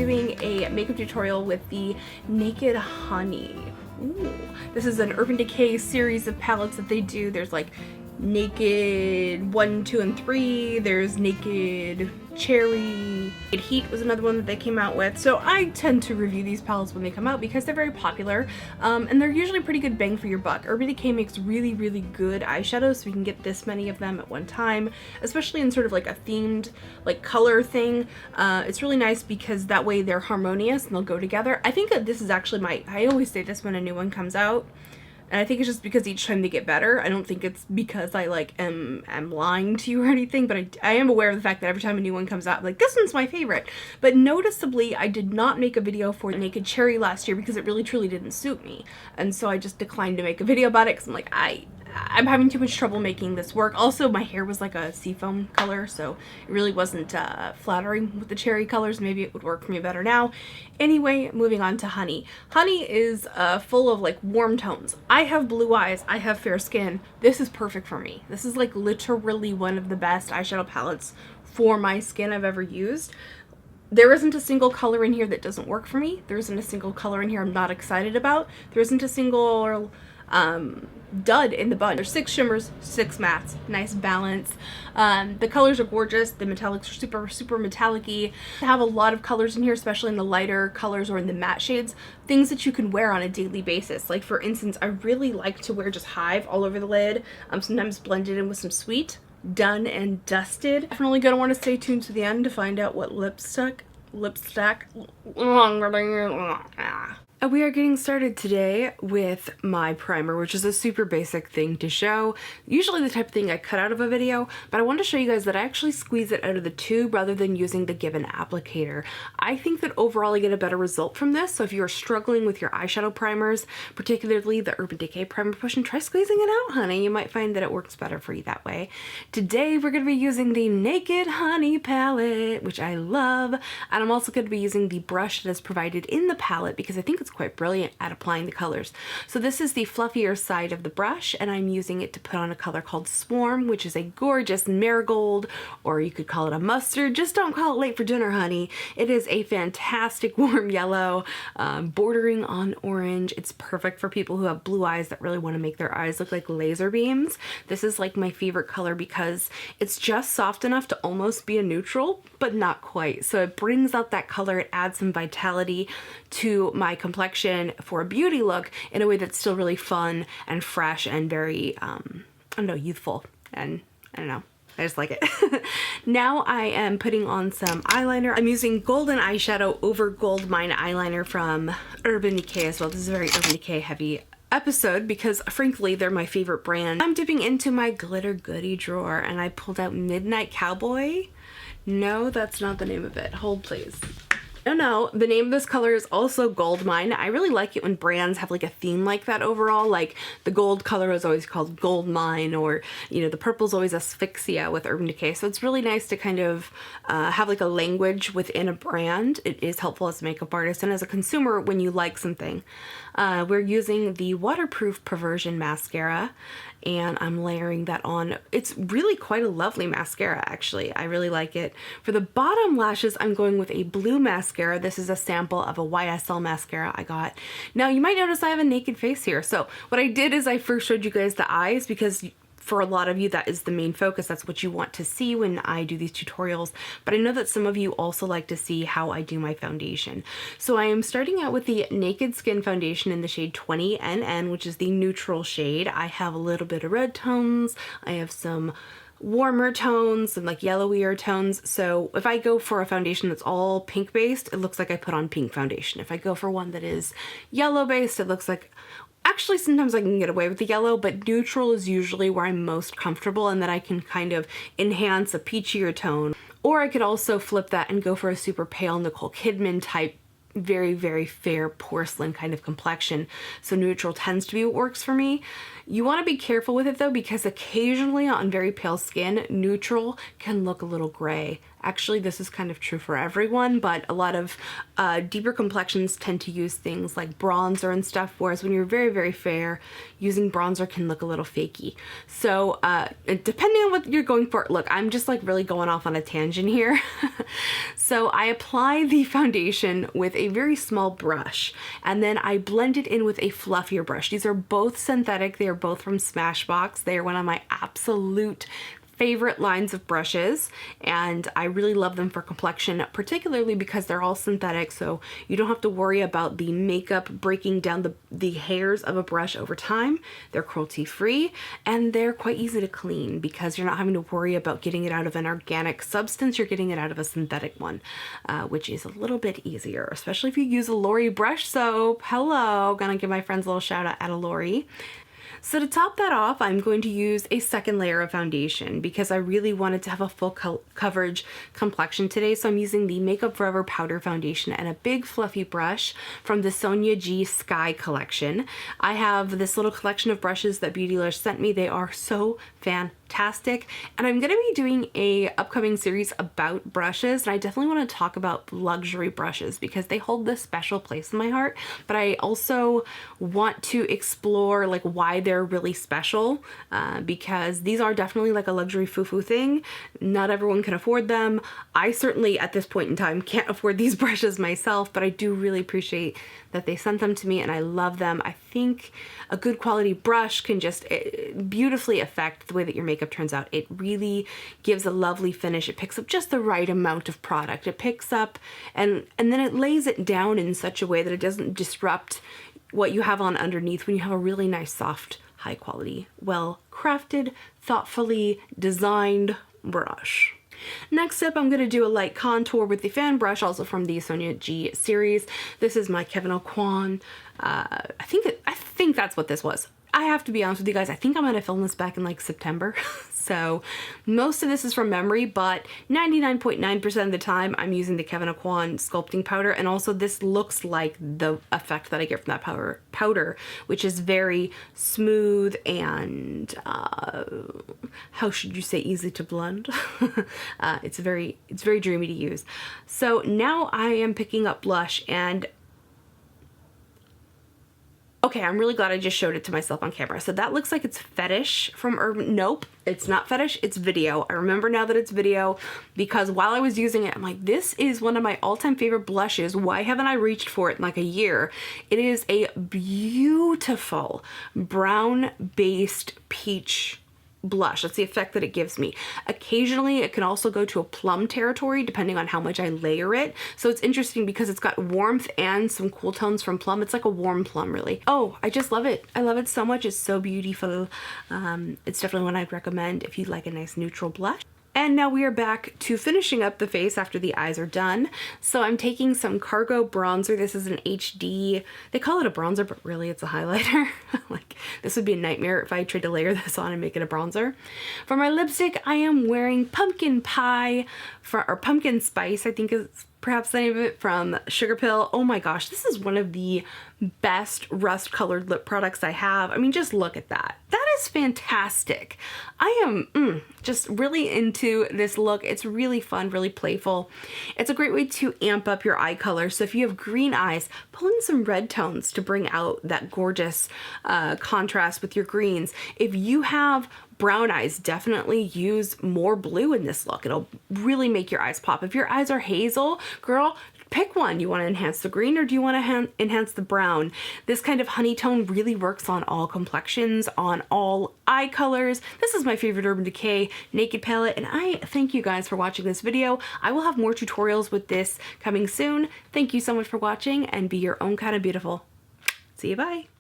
doing a makeup tutorial with the Naked Honey. Ooh. This is an Urban Decay series of palettes that they do. There's like Naked 1, 2, and 3. There's Naked Cherry. Heat was another one that they came out with. So I tend to review these palettes when they come out because they're very popular, and they're usually pretty good bang for your buck. Urban Decay makes really, really good eyeshadows, so we can get this many of them at one time, especially in sort of like a themed like color thing. It's really nice because that way they're harmonious and they'll go together. I think that this is actually I always say this when a new one comes out, and I think it's just because each time they get better. I don't think it's because I like am lying to you or anything, but I am aware of the fact that every time a new one comes out, I'm like, this one's my favorite. But noticeably, I did not make a video for Naked Cherry last year because it really truly didn't suit me. And so I just declined to make a video about it because I'm like, I'm having too much trouble making this work. Also, my hair was like a seafoam color, so it really wasn't flattering with the cherry colors. Maybe it would work for me better now. Anyway, moving on to Honey. Honey is full of like warm tones. I have blue eyes. I have fair skin. This is perfect for me. This is like literally one of the best eyeshadow palettes for my skin I've ever used. There isn't a single color in here that doesn't work for me. There isn't a single color in here I'm not excited about. There isn't a single dud in the bunch. There's 6 shimmers, 6 mattes, nice balance. The colors are gorgeous. The metallics are super metallic-y. I have a lot of colors in here, especially in the lighter colors or in the matte shades, things that you can wear on a daily basis. Like for instance, I really like to wear just Hive all over the lid, sometimes blended in with some Sweet. Done and dusted. Definitely gonna want to stay tuned to the end to find out what lipstick. We are getting started today with my primer, which is a super basic thing to show. Usually the type of thing I cut out of a video, but I want to show you guys that I actually squeeze it out of the tube rather than using the given applicator. I think that overall I get a better result from this, so if you're struggling with your eyeshadow primers, particularly the Urban Decay Primer Push, and try squeezing it out, honey. You might find that it works better for you that way. Today we're going to be using the Naked Honey palette, which I love, and I'm also going to be using the brush that is provided in the palette because I think it's quite brilliant at applying the colors. So this is the fluffier side of the brush, and I'm using it to put on a color called Swarm, which is a gorgeous marigold, or you could call it a mustard. Just don't call it late for dinner, honey. It is a fantastic warm yellow, bordering on orange. It's perfect for people who have blue eyes that really want to make their eyes look like laser beams. This is like my favorite color because it's just soft enough to almost be a neutral, but not quite. So it brings out that color. It adds some vitality to my complexion for a beauty look in a way that's still really fun and fresh and very, I don't know, youthful, and I don't know. I just like it. Now I am putting on some eyeliner. I'm using golden eyeshadow over gold mine eyeliner from Urban Decay as well. This is a very Urban Decay heavy episode because frankly they're my favorite brand. I'm dipping into my glitter goodie drawer and I pulled out Midnight Cowboy. No, that's not the name of it. Hold please. No, the name of this color is also Gold Mine. I really like it when brands have like a theme like that overall. Like the gold color is always called Gold Mine, or you know, the purple's always Asphyxia with Urban Decay. So it's really nice to kind of have like a language within a brand. It is helpful as a makeup artist and as a consumer when you like something. We're using the waterproof Perversion mascara, and I'm layering that on. It's really quite a lovely mascara, actually. I really like it. For the bottom lashes, I'm going with a blue mascara. This is a sample of a YSL mascara I got. Now, you might notice I have a naked face here. So what I did is I first showed you guys the eyes because for a lot of you, that is the main focus. That's what you want to see when I do these tutorials. But I know that some of you also like to see how I do my foundation. So I am starting out with the Naked Skin Foundation in the shade 20NN, which is the neutral shade. I have a little bit of red tones. I have some warmer tones and like yellowier tones. So if I go for a foundation that's all pink based, it looks like I put on pink foundation. If I go for one that is yellow based, it looks like, actually sometimes I can get away with the yellow, but neutral is usually where I'm most comfortable, and then I can kind of enhance a peachier tone. Or I could also flip that and go for a super pale Nicole Kidman type, very, very fair porcelain kind of complexion. So neutral tends to be what works for me. You want to be careful with it though, because occasionally on very pale skin, neutral can look a little gray. Actually, this is kind of true for everyone, but a lot of deeper complexions tend to use things like bronzer and stuff, whereas when you're very, very fair, using bronzer can look a little fakey. So depending on what you're going for, look, I'm just like really going off on a tangent here. So I apply the foundation with a very small brush, and then I blend it in with a fluffier brush. These are both synthetic. They are both from Smashbox. They are one of my absolute favorite lines of brushes, and I really love them for complexion, particularly because they're all synthetic, so you don't have to worry about the makeup breaking down the hairs of a brush over time. They're cruelty free, and they're quite easy to clean because you're not having to worry about getting it out of an organic substance. You're getting it out of a synthetic one, which is a little bit easier, especially if you use a Lori brush soap. Hello, gonna give my friends a little shout out at a Lori. So to top that off, I'm going to use a second layer of foundation because I really wanted to have a full coverage complexion today. So I'm using the Makeup Forever Powder Foundation and a big fluffy brush from the Sonia G Sky collection. I have this little collection of brushes that Beautylish sent me. They are so fantastic, and I'm going to be doing a upcoming series about brushes, and I definitely want to talk about luxury brushes because they hold this special place in my heart, but I also want to explore like why they're really special, because these are definitely like a luxury foo-foo thing. Not everyone can afford them. I certainly at this point in time can't afford these brushes myself, but I do really appreciate that they sent them to me and I love them. I think a good quality brush can just beautifully affect the way that your makeup turns out. It really gives a lovely finish. It picks up just the right amount of product. It picks up and then it lays it down in such a way that it doesn't disrupt what you have on underneath when you have a really nice, soft, high quality, well crafted, thoughtfully designed brush. Next up, I'm going to do a light contour with the fan brush, also from the Sonia G series. This is my Kevyn Aucoin. I think that's what this was. I have to be honest with you guys, I think I'm going to film this back in like September. So most of this is from memory, but 99.9% of the time I'm using the Kevyn Aucoin sculpting powder. And also this looks like the effect that I get from that powder, which is very smooth and how should you say, easy to blend. It's very dreamy to use. So now I am picking up blush, and okay, I'm really glad I just showed it to myself on camera. So that looks like it's Fetish from Urban. Nope, it's not Fetish, it's Video. I remember now that it's Video because while I was using it, I'm like, this is one of my all-time favorite blushes. Why haven't I reached for it in like a year? It is a beautiful brown-based peach blush. That's the effect that it gives me. Occasionally it can also go to a plum territory depending on how much I layer it. So it's interesting because it's got warmth and some cool tones from plum. It's like a warm plum, really. Oh, I just love it. I love it so much. It's so beautiful. It's definitely one I'd recommend if you'd like a nice neutral blush. And now we are back to finishing up the face after the eyes are done. So I'm taking some Cargo bronzer. This is an HD, they call it a bronzer, but really it's a highlighter. Like, this would be a nightmare if I tried to layer this on and make it a bronzer. For my lipstick, I am wearing Pumpkin Pie, or Pumpkin Spice, I think is perhaps the name of it, from Sugar Pill. Oh my gosh, this is one of the best rust colored lip products I have. I mean, just look at that. That is fantastic. I am just really into this look. It's really fun, really playful. It's a great way to amp up your eye color. So if you have green eyes, pull in some red tones to bring out that gorgeous contrast with your greens. If you have brown eyes, definitely use more blue in this look. It'll really make your eyes pop. If your eyes are hazel, girl, pick one. You want to enhance the green or do you want to enhance the brown? This kind of honey tone really works on all complexions, on all eye colors. This is my favorite Urban Decay Naked palette, and I thank you guys for watching this video. I will have more tutorials with this coming soon. Thank you so much for watching, and be your own kind of beautiful. See you, bye.